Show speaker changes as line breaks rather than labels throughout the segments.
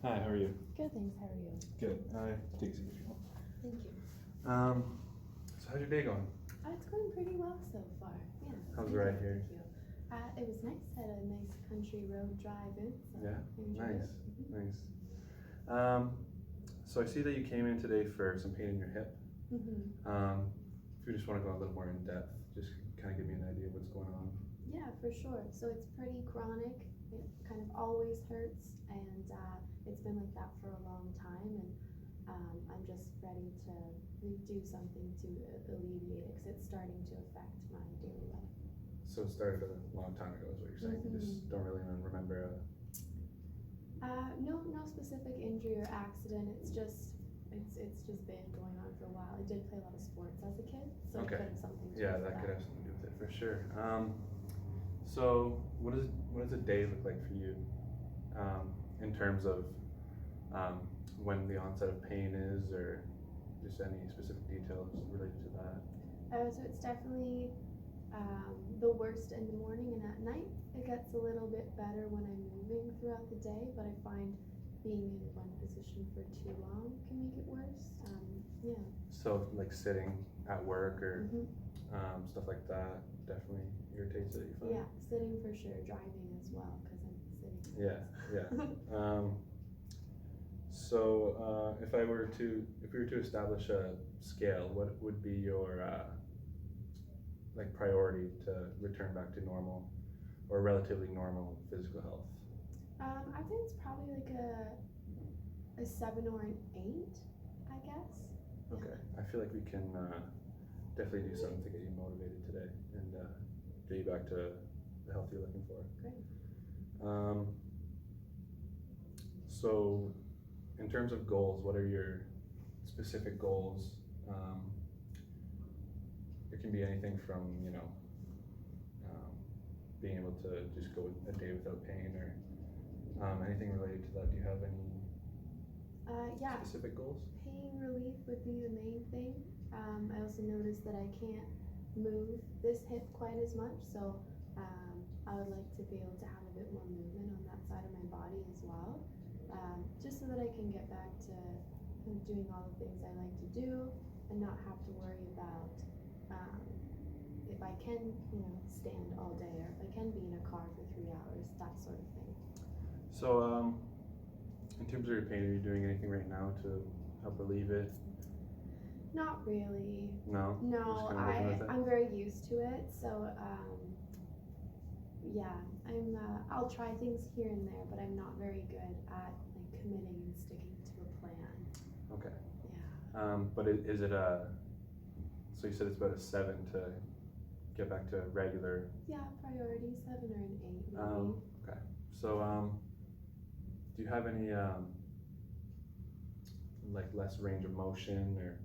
Hi, how are you?
Good, thanks. How are you?
Good. Take a seat if you want.
Thank you.
So how's your day going?
It's going pretty well so far. Yeah.
How's the ride here?
Thank you. It was nice. Had a nice country road drive in. So
Yeah,
I enjoyed
nice,
it.
nice. So I see that you came in today for some pain in your hip. If you just want to go a little more in depth, just kind of give me an idea of what's going on.
Yeah, for sure. So it's pretty chronic. It kind of always hurts, and it's been like that for a long time. And I'm just ready to do something to alleviate it because it's starting to affect my daily life.
So it started a long time ago, is what you're saying. You just don't really remember.
No specific injury or accident. It's just been going on for a while. I did play a lot of sports as a kid, so
Okay.
it could have something to do
Yeah,
with
that could have something to do with it for sure. So what does a day look like for you, in terms of when the onset of pain is, or just any specific details related to that?
So it's definitely the worst in the morning and at night. It gets a little bit better when I'm moving throughout the day, but I find being in one position for too long can make it worse. Yeah.
So like sitting at work or
Mm-hmm.
stuff like that definitely irritates it, you find?
Yeah, sitting for sure. Driving as well because I'm sitting.
Yeah. So if we were to establish a scale, what would be your like priority to return back to normal or relatively normal physical health?
I think it's probably like a 7 or an 8, I guess.
Okay, I feel like we can definitely do something to get you motivated today and get you back to the health you're looking for.
Great.
So in terms of goals, what are your specific goals? It can be anything from, being able to just go a day without pain or anything related to that. Do you have any
Yeah.
specific goals?
Pain relief would be the main thing. I also noticed that I can't move this hip quite as much, so I would like to be able to have a bit more movement on that side of my body as well, just so that I can get back to doing all the things I like to do and not have to worry about if I can, stand all day or if I can be in a car for 3 hours, that sort of thing.
So in terms of your pain, are you doing anything right now to help relieve it?
Not really.
No?
No,
Just kinda living with it?
I'm very used to it, so yeah, I'll try things here and there, but I'm not very good at like committing and sticking to a plan.
Okay.
Yeah.
But is it so you said it's about a 7 to get back to regular.
Yeah, priority 7 or an 8 maybe.
Okay. So do you have any like less range of motion or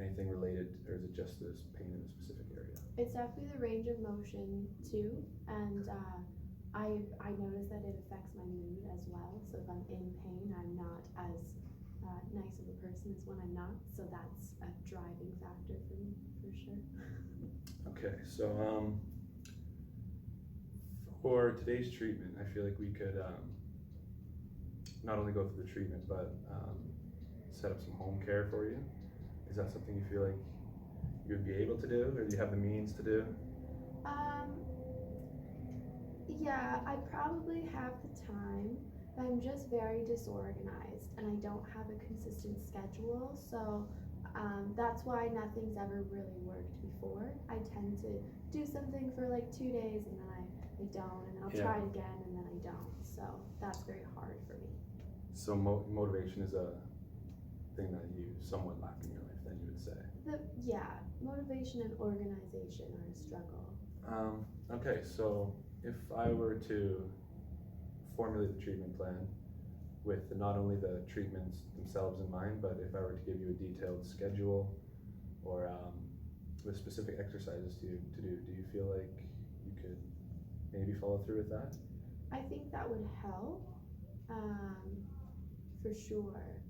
anything related, or is it just this pain in a specific area?
It's definitely the range of motion too, and I notice that it affects my mood as well. So if I'm in pain, I'm not as nice of a person as when I'm not. So that's a driving factor for me for sure.
Okay, so for today's treatment, I feel like we could not only go through the treatment, but set up some home care for you. Is that something you feel like you would be able to do, or do you have the means to do?
Yeah, I probably have the time, but I'm just very disorganized and I don't have a consistent schedule. So that's why nothing's ever really worked before. I tend to do something for like 2 days and then I don't, and then I'll try it again and then I don't. So that's very hard for me.
So motivation is a thing that you somewhat lack in your life, then you would say.
Yeah, motivation and organization are a struggle.
Okay, so if I were to formulate the treatment plan with not only the treatments themselves in mind, but if I were to give you a detailed schedule or with specific exercises to do you feel like you could maybe follow through with that?
I think that would help, for sure.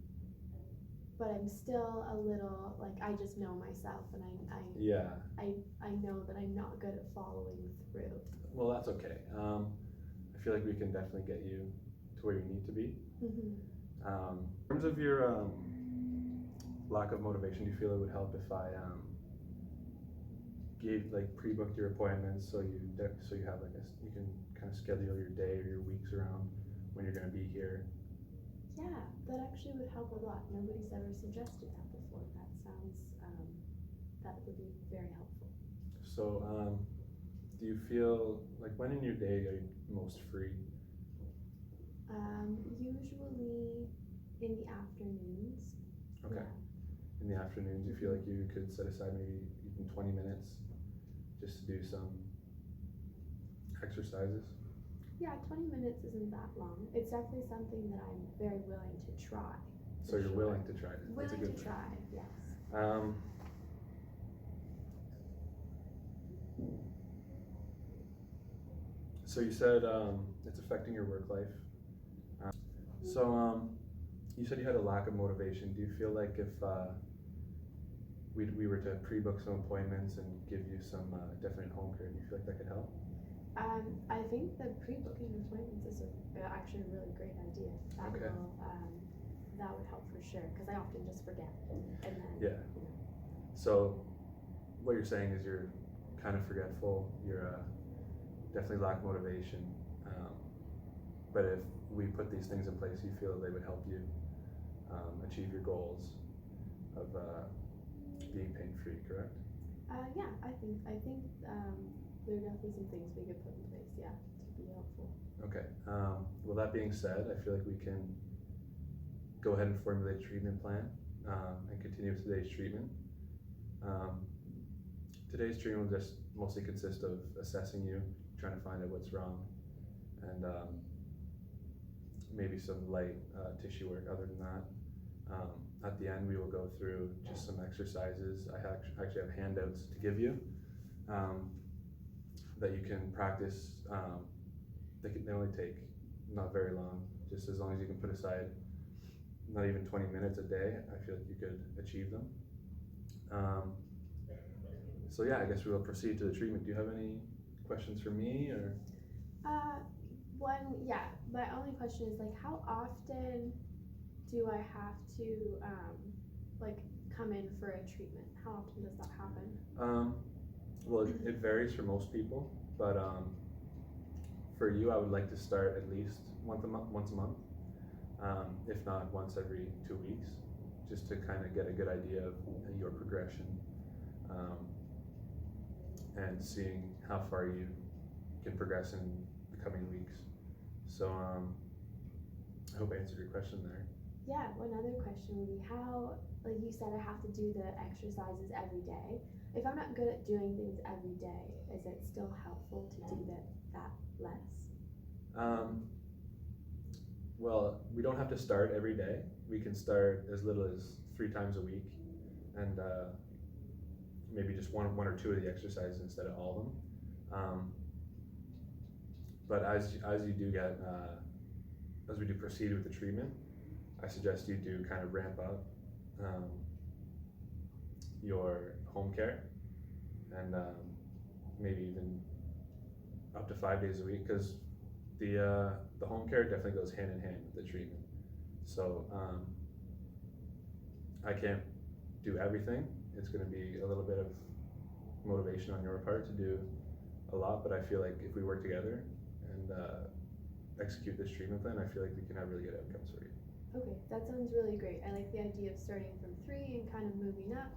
But I'm still a little, like, I just know myself, and I know that I'm not good at following through.
Well, that's okay. I feel like we can definitely get you to where you need to be. In terms of your lack of motivation, do you feel it would help if I pre-booked your appointments so you have you can kind of schedule your day or your weeks around when you're going to be here?
Yeah, that actually would help a lot. Nobody's ever suggested that before. That sounds, that would be very helpful.
So, do you feel like when in your day are you most free?
Usually in the afternoons.
Okay.
Yeah.
In the afternoons, you feel like you could set aside maybe even 20 minutes just to do some exercises?
Yeah, 20 minutes isn't that long. It's definitely something that I'm very willing to try.
So you're willing to try it. That's a
Willing
good
to
thing.
try, yes.
So you said it's affecting your work life. You said you had a lack of motivation. Do you feel like if we were to pre-book some appointments and give you some definite home care, do you feel like that could help?
I think the pre-booking appointments is actually a really great idea. That
Okay.
will, that would help for sure, because I often just forget. And then,
Yeah. So what you're saying is you're kind of forgetful. You're definitely lack motivation. But if we put these things in place, you feel they would help you achieve your goals of being pain-free, correct?
yeah, I think there are definitely some things we could put in place, yeah, to be helpful.
Okay. Well, that being said, I feel like we can go ahead and formulate a treatment plan and continue with today's treatment. Today's treatment will just mostly consist of assessing you, trying to find out what's wrong, and maybe some light tissue work. Other than that, at the end we will go through just some exercises. I actually have handouts to give you that you can practice. They only take not very long, just as long as you can put aside not even 20 minutes a day. I feel like you could achieve them. So yeah, I guess we will proceed to the treatment. Do you have any questions for me, or?
My only question is, like, how often do I have to come in for a treatment? How often does that happen?
Well, it varies for most people, but for you, I would like to start at least once a month, if not once every 2 weeks, just to kind of get a good idea of your progression and seeing how far you can progress in the coming weeks. So I hope I answered your question there.
Yeah, one other question would be how, like you said, I have to do the exercises every day. If I'm not good at doing things every day, is it still helpful to do that less?
Well, we don't have to start every day. We can start as little as 3 times a week, and maybe just one or two of the exercises instead of all of them. But as you do get as we do proceed with the treatment, I suggest you do kind of ramp up your home care, and maybe even up to 5 days a week, because the home care definitely goes hand in hand with the treatment. So I can't do everything. It's going to be a little bit of motivation on your part to do a lot, but I feel like if we work together and execute this treatment plan, I feel like we can have really good outcomes for you.
Okay, that sounds really great. I like the idea of starting from 3 and kind of moving up.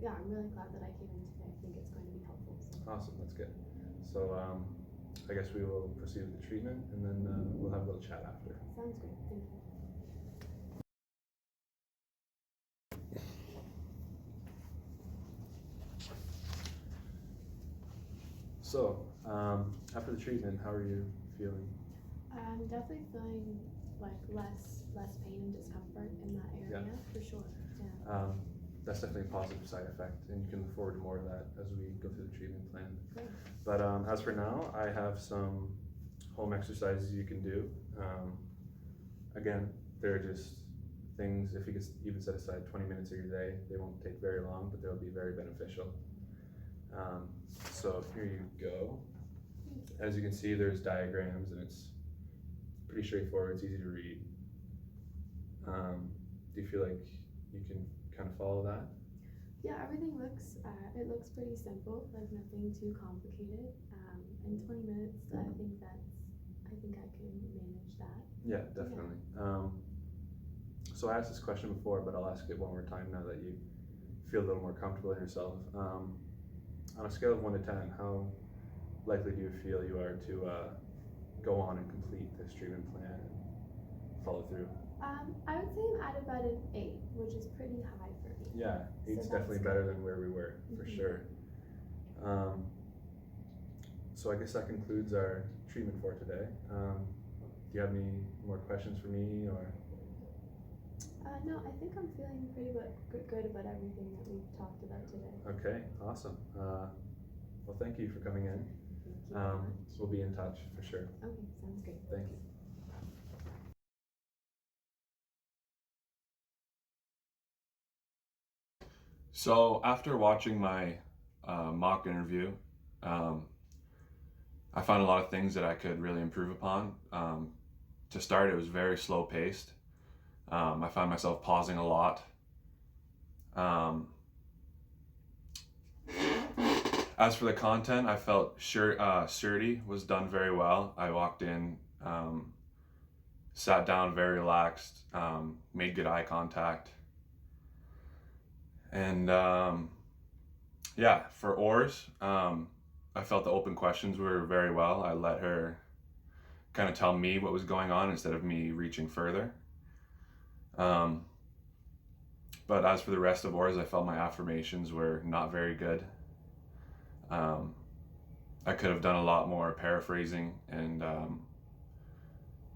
Yeah, I'm really glad that I came in today. I think it's going to be helpful. So.
Awesome, that's good. So I guess we will proceed with the treatment, and then we'll have a little chat after.
Sounds great, thank you.
So after the treatment, how are you feeling?
I'm definitely feeling like less pain and discomfort in that area, for sure. Yeah.
That's definitely a positive side effect, and you can look forward to more of that as we go through the treatment plan.
Great.
But as for now, I have some home exercises you can do. Again, they're just things, if you could even set aside 20 minutes of your day, they won't take very long, but they'll be very beneficial. So here you go. As you can see, there's diagrams, and it's pretty straightforward. It's easy to read. Do you feel like you can kind of follow that?
Yeah, everything looks, it looks pretty simple. There's nothing too complicated. In 20 minutes, I think I can manage that.
Yeah, definitely. So I asked this question before, but I'll ask it one more time now that you feel a little more comfortable in yourself. On a scale of 1 to 10, how likely do you feel you are to go on and complete this treatment plan and follow through?
I would say I'm at about an 8, which is pretty high for me.
Yeah,
So
8's definitely
that's
better
good.
than where we were, for
Mhm.
sure. So I guess that concludes our treatment for today. Do you have any more questions for me, or?
No, I think I'm feeling pretty good about everything that we've talked about today.
Okay, awesome. Well, thank you for coming in.
Thank you very much.
We'll be in touch for sure.
Okay, sounds great.
Thank you. So after watching my mock interview, I found a lot of things that I could really improve upon. To start, it was very slow paced. I found myself pausing a lot. As for the content, I felt surety was done very well. I walked in, sat down very relaxed, made good eye contact. And yeah, for Oars, I felt the open questions were very well. I let her kind of tell me what was going on instead of me reaching further. But as for the rest of Oars, I felt my affirmations were not very good. I could have done a lot more paraphrasing and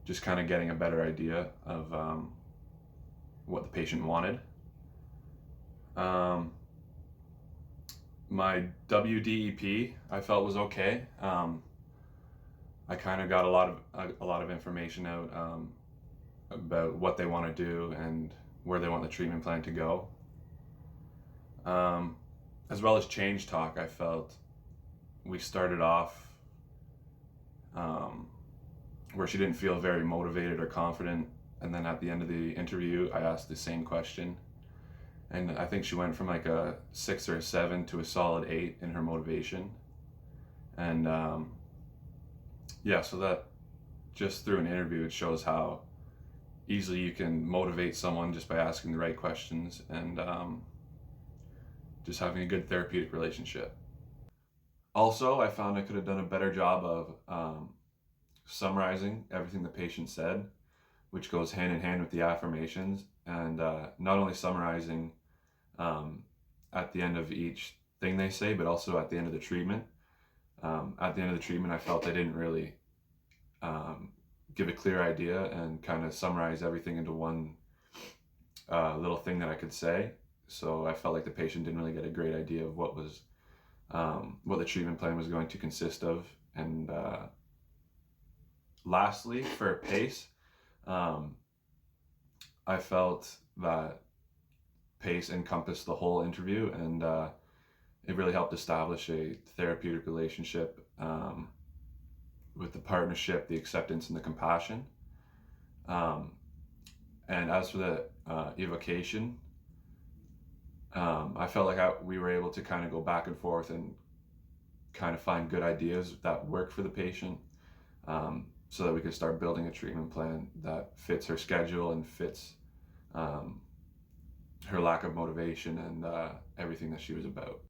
just kind of getting a better idea of what the patient wanted. My WDEP I felt was okay. I kind of got a lot of information out about what they want to do and where they want the treatment plan to go. As well as change talk, I felt we started off where she didn't feel very motivated or confident, and then at the end of the interview, I asked the same question. And I think she went from like a 6 or a 7 to a solid 8 in her motivation. And yeah, so that just through an interview, it shows how easily you can motivate someone just by asking the right questions and just having a good therapeutic relationship. Also, I found I could have done a better job of summarizing everything the patient said, which goes hand in hand with the affirmations, and not only summarizing at the end of each thing they say, but also at the end of the treatment. At the end of the treatment, I felt I didn't really give a clear idea and kind of summarize everything into one little thing that I could say. So I felt like the patient didn't really get a great idea of what the treatment plan was going to consist of. And lastly, for pace, I felt that pace encompassed the whole interview, and it really helped establish a therapeutic relationship with the partnership, the acceptance, and the compassion. And as for the evocation, I felt like we were able to kind of go back and forth and kind of find good ideas that work for the patient, so that we could start building a treatment plan that fits her schedule and fits her lack of motivation and everything that she was about.